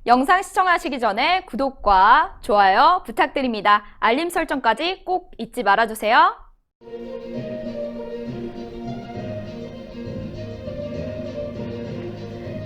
영상 시청하시기 전에 구독과 좋아요 부탁드립니다. 알림 설정까지 꼭 잊지 말아주세요.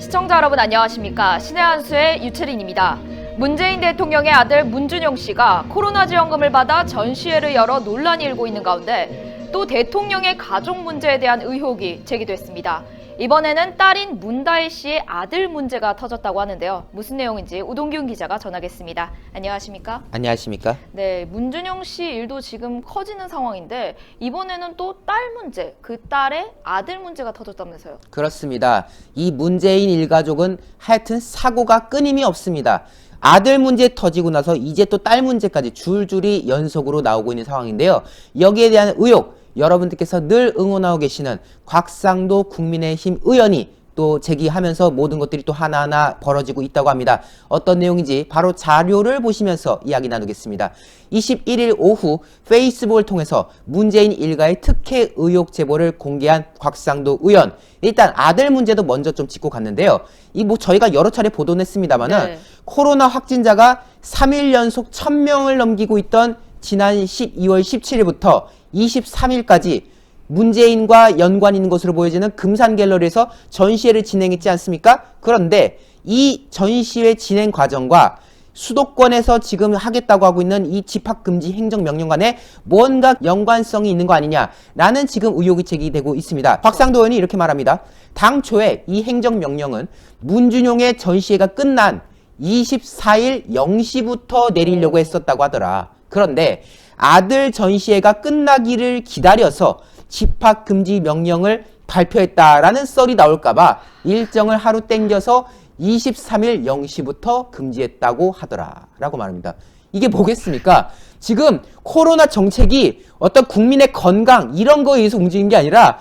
시청자 여러분 안녕하십니까? 신의 한 수의 유채린입니다. 문재인 대통령의 아들 문준용 씨가 코로나 지원금을 받아 전시회를 열어 논란이 일고 있는 가운데 또 대통령의 가족 문제에 대한 의혹이 제기됐습니다. 이번에는 딸인 문다혜 씨의 아들 문제가 터졌다고 하는데요. 무슨 내용인지 우동균 기자가 전하겠습니다. 안녕하십니까? 안녕하십니까? 네, 문준용 씨 일도 지금 커지는 상황인데 이번에는 또 딸 문제, 그 딸의 아들 문제가 터졌다면서요? 그렇습니다. 이 문재인 일가족은 하여튼 사고가 끊임이 없습니다. 아들 문제 터지고 나서 이제 또 딸 문제까지 줄줄이 연속으로 나오고 있는 상황인데요. 여기에 대한 의혹, 여러분들께서 늘 응원하고 계시는 곽상도 국민의힘 의원이 또 제기하면서 모든 것들이 또 하나하나 벌어지고 있다고 합니다. 어떤 내용인지 바로 자료를 보시면서 이야기 나누겠습니다. 21일 오후 페이스북을 통해서 문재인 일가의 특혜 의혹 제보를 공개한 곽상도 의원. 일단 아들 문제도 먼저 좀 짚고 갔는데요. 이 뭐 저희가 여러 차례 보도는 했습니다만은 코로나 확진자가 3일 연속 1000명을 넘기고 있던 지난 12월 17일부터 23일까지 문재인과 연관 있는 것으로 보여지는 금산갤러리에서 전시회를 진행했지 않습니까? 그런데 이 전시회 진행 과정과 수도권에서 지금 하겠다고 하고 있는 이 집합금지 행정명령 간에 뭔가 연관성이 있는 거 아니냐라는 지금 의혹이 제기되고 있습니다. 곽상도 의원이 이렇게 말합니다. 당초에 이 행정명령은 문준용의 전시회가 끝난 24일 0시부터 내리려고 했었다고 하더라. 그런데 아들 전시회가 끝나기를 기다려서 집합금지 명령을 발표했다라는 썰이 나올까봐 일정을 하루 땡겨서 23일 0시부터 금지했다고 하더라라고 말합니다. 이게 뭐겠습니까? 지금 코로나 정책이 어떤 국민의 건강 이런 거에 의해서 움직이는 게 아니라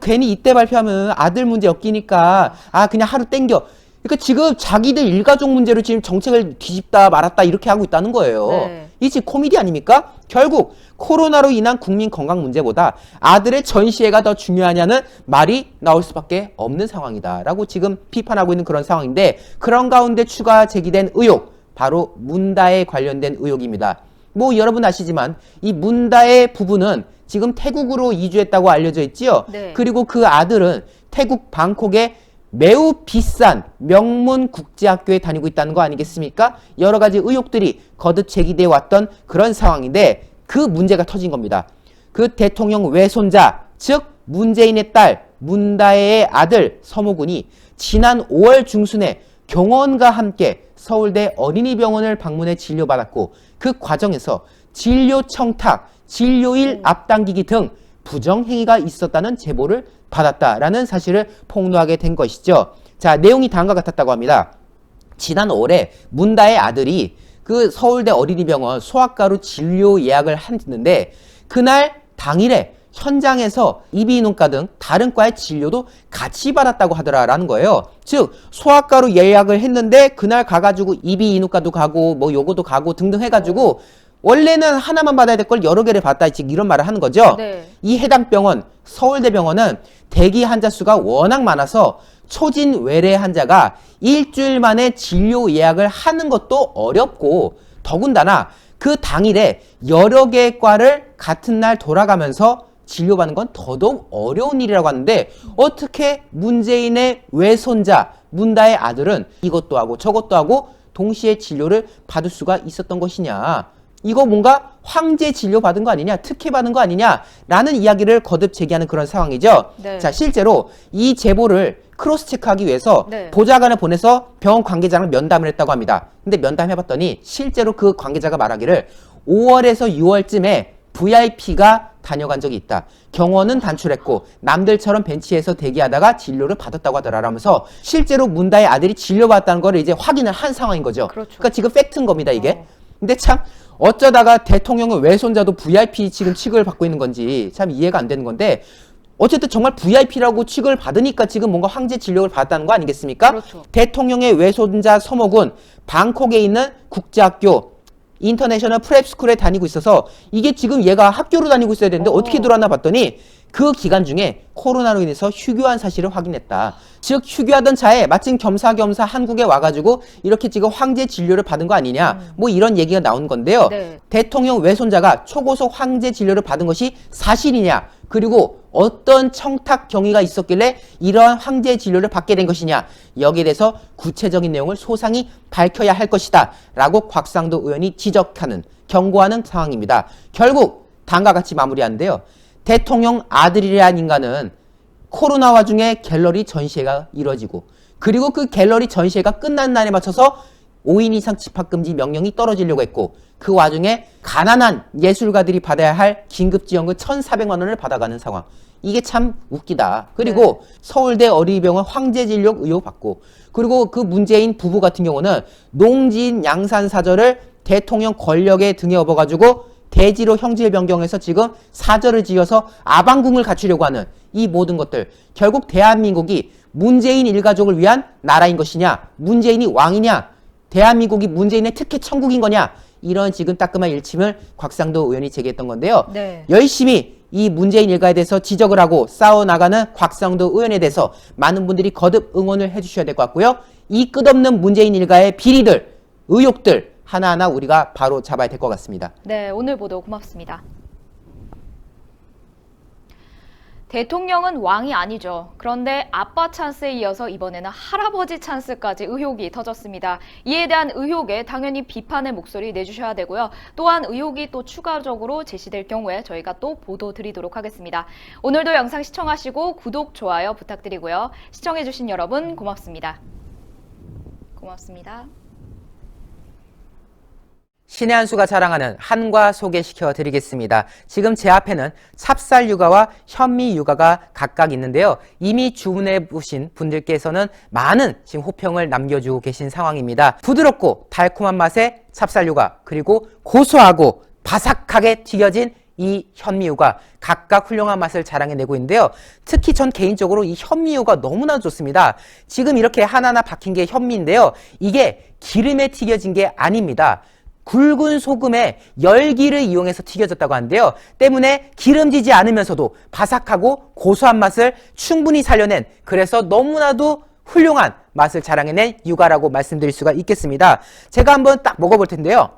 괜히 이때 발표하면 아들 문제 엮이니까 그냥 하루 땡겨. 그러니까 지금 자기들 일가족 문제로 지금 정책을 뒤집다 말았다 이렇게 하고 있다는 거예요. 네. 이게 지금 코미디 아닙니까? 결국 코로나로 인한 국민 건강 문제보다 아들의 전시회가 더 중요하냐는 말이 나올 수밖에 없는 상황이다라고 지금 비판하고 있는 그런 상황인데, 그런 가운데 추가 제기된 의혹, 바로 문다혜 관련된 의혹입니다. 뭐 여러분 아시지만 이 문다혜 부부는 지금 태국으로 이주했다고 알려져 있지요. 네. 그리고 그 아들은 태국 방콕에 매우 비싼 명문 국제학교에 다니고 있다는 거 아니겠습니까? 여러 가지 의혹들이 거듭 제기되어 왔던 그런 상황인데 그 문제가 터진 겁니다. 그 대통령 외손자, 즉 문재인의 딸 문다혜의 아들 서모군이 지난 5월 중순에 경호원과 함께 서울대 어린이병원을 방문해 진료받았고 그 과정에서 진료 청탁, 진료일 앞당기기 등 부정행위가 있었다는 제보를 받았다라는 사실을 폭로하게 된 것이죠. 자, 내용이 다음과 같았다고 합니다. 지난 5월에 문다의 아들이 그 서울대 어린이병원 소아과로 진료 예약을 했는데 그날 당일에 현장에서 이비인후과 등 다른 과의 진료도 같이 받았다고 하더라라는 거예요. 즉 소아과로 예약을 했는데 그날 가가지고 이비인후과도 가고 뭐 요거도 가고 등등 해가지고 원래는 하나만 받아야 될 걸 여러 개를 받다 지금 이런 말을 하는 거죠. 네. 이 해당 병원 서울대병원은 대기 환자 수가 워낙 많아서 초진 외래 환자가 일주일 만에 진료 예약을 하는 것도 어렵고 더군다나 그 당일에 여러 개의 과를 같은 날 돌아가면서 진료받는 건 더더욱 어려운 일이라고 하는데 어떻게 문재인의 외손자 문다의 아들은 이것도 하고 저것도 하고 동시에 진료를 받을 수가 있었던 것이냐. 이거 뭔가 황제 진료 받은 거 아니냐, 특혜 받은 거 아니냐라는 이야기를 거듭 제기하는 그런 상황이죠. 네. 자, 실제로 이 제보를 크로스 체크하기 위해서 네. 보좌관을 보내서 병원 관계자랑 면담을 했다고 합니다. 근데 면담해봤더니 실제로 그 관계자가 말하기를 5월에서 6월쯤에 VIP가 다녀간 적이 있다. 경호원은 단출했고 남들처럼 벤치에서 대기하다가 진료를 받았다고 하더라라면서 실제로 문다의 아들이 진료받았다는 거를 이제 확인을 한 상황인 거죠. 그렇죠. 그러니까 지금 팩트인 겁니다, 이게. 근데 참 어쩌다가 대통령의 외손자도 VIP 지금 취급을 받고 있는 건지 참 이해가 안 되는 건데 어쨌든 정말 VIP라고 취급을 받으니까 지금 뭔가 황제 진료를 받았다는 거 아니겠습니까? 그렇죠. 대통령의 외손자 서모군 방콕에 있는 국제학교 인터내셔널 프랩스쿨에 다니고 있어서 이게 지금 얘가 학교로 다니고 있어야 되는데 어떻게 들어왔나 봤더니 그 기간 중에 코로나로 인해서 휴교한 사실을 확인했다. 즉 휴교하던 차에 마침 겸사겸사 한국에 와가지고 이렇게 지금 황제 진료를 받은 거 아니냐 뭐 이런 얘기가 나온 건데요. 네. 대통령 외손자가 초고속 황제 진료를 받은 것이 사실이냐, 그리고 어떤 청탁 경위가 있었길래 이러한 황제 진료를 받게 된 것이냐, 여기에 대해서 구체적인 내용을 소상히 밝혀야 할 것이다 라고 곽상도 의원이 지적하는, 경고하는 상황입니다. 결국 다음과 같이 마무리하는데요. 대통령 아들이라는 인간은 코로나 와중에 갤러리 전시회가 이뤄지고, 그리고 그 갤러리 전시회가 끝난 날에 맞춰서 5인 이상 집합금지 명령이 떨어지려고 했고, 그 와중에 가난한 예술가들이 받아야 할 긴급지원금 1,400만 원을 받아가는 상황. 이게 참 웃기다. 그리고 서울대 어린이병원 황제진료 의혹 받고, 그리고 그 문재인 부부 같은 경우는 농지인 양산사절을 대통령 권력의 등에 업어가지고 대지로 형질 변경해서 지금 사절을 지어서 아방궁을 갖추려고 하는 이 모든 것들, 결국 대한민국이 문재인 일가족을 위한 나라인 것이냐, 문재인이 왕이냐, 대한민국이 문재인의 특혜 천국인 거냐, 이런 지금 따끔한 일침을 곽상도 의원이 제기했던 건데요. 네. 열심히 이 문재인 일가에 대해서 지적을 하고 싸워나가는 곽상도 의원에 대해서 많은 분들이 거듭 응원을 해주셔야 될 것 같고요. 이 끝없는 문재인 일가의 비리들, 의혹들 하나하나 우리가 바로 잡아야 될 것 같습니다. 네, 오늘 보도 고맙습니다. 대통령은 왕이 아니죠. 그런데 아빠 찬스에 이어서 이번에는 할아버지 찬스까지 의혹이 터졌습니다. 이에 대한 의혹에 당연히 비판의 목소리 내주셔야 되고요. 또한 의혹이 또 추가적으로 제시될 경우에 저희가 또 보도 드리도록 하겠습니다. 오늘도 영상 시청하시고 구독, 좋아요 부탁드리고요. 시청해주신 여러분 고맙습니다. 고맙습니다. 신의 한 수가 자랑하는 한과 소개시켜 드리겠습니다. 지금 제 앞에는 찹쌀 육아와 현미 육아가 각각 있는데요. 이미 주문해 보신 분들께서는 많은 지금 호평을 남겨주고 계신 상황입니다. 부드럽고 달콤한 맛의 찹쌀 육아, 그리고 고소하고 바삭하게 튀겨진 이 현미유가 각각 훌륭한 맛을 자랑해내고 있는데요. 특히 전 개인적으로 이 현미유가 너무나 좋습니다. 지금 이렇게 하나하나 박힌 게 현미인데요. 이게 기름에 튀겨진 게 아닙니다. 굵은 소금에 열기를 이용해서 튀겨졌다고 하는데요. 때문에 기름지지 않으면서도 바삭하고 고소한 맛을 충분히 살려낸, 그래서 너무나도 훌륭한 맛을 자랑해낸 육아라고 말씀드릴 수가 있겠습니다. 제가 한번 딱 먹어볼 텐데요.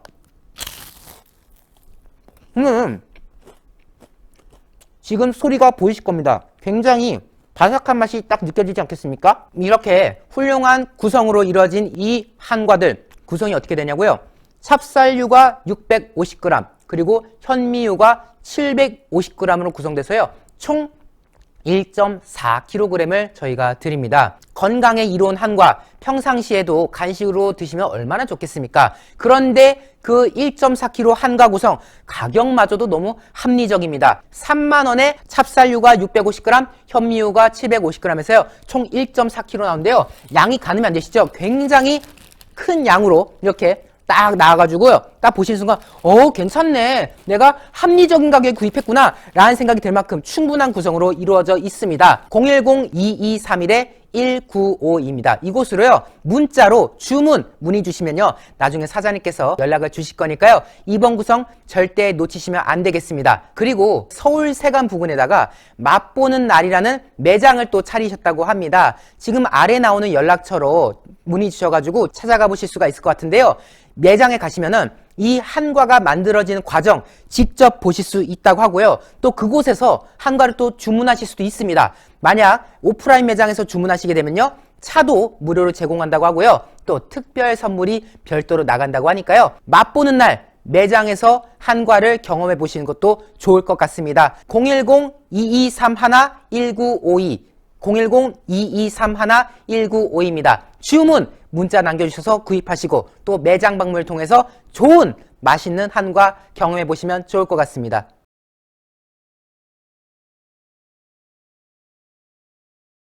지금 소리가 보이실 겁니다. 굉장히 바삭한 맛이 딱 느껴지지 않겠습니까? 이렇게 훌륭한 구성으로 이루어진 이 한과들 구성이 어떻게 되냐고요? 찹쌀유가 650g, 그리고 현미유가 750g으로 구성돼서요. 총 1.4kg을 저희가 드립니다. 건강에 이로운 한과, 평상시에도 간식으로 드시면 얼마나 좋겠습니까? 그런데 그 1.4kg 한과 구성 가격마저도 너무 합리적입니다. 3만원에 찹쌀유가 650g, 현미유가 750g에서요. 총 1.4kg 나오는데요. 양이 가늠이 안 되시죠? 굉장히 큰 양으로 이렇게 딱 나와가지고요. 딱 보시는 순간 괜찮네. 내가 합리적인 가격에 구입했구나 라는 생각이 들 만큼 충분한 구성으로 이루어져 있습니다. 010-2231-1952입니다. 이곳으로요. 문자로 주문 문의 주시면요. 나중에 사장님께서 연락을 주실 거니까요. 이번 구성 절대 놓치시면 안 되겠습니다. 그리고 서울 세관 부근에다가 맛보는 날이라는 매장을 또 차리셨다고 합니다. 지금 아래 나오는 연락처로 문의 주셔가지고 찾아가 보실 수가 있을 것 같은데요. 매장에 가시면은 이 한과가 만들어지는 과정 직접 보실 수 있다고 하고요. 또 그곳에서 한과를 또 주문하실 수도 있습니다. 만약 오프라인 매장에서 주문하시게 되면요. 차도 무료로 제공한다고 하고요. 또 특별 선물이 별도로 나간다고 하니까요. 맛보는 날 매장에서 한과를 경험해 보시는 것도 좋을 것 같습니다. 010-2231-1952 010-2231-1952입니다. 주문 문자 남겨주셔서 구입하시고 또 매장 방문을 통해서 좋은 맛있는 한과 경험해 보시면 좋을 것 같습니다.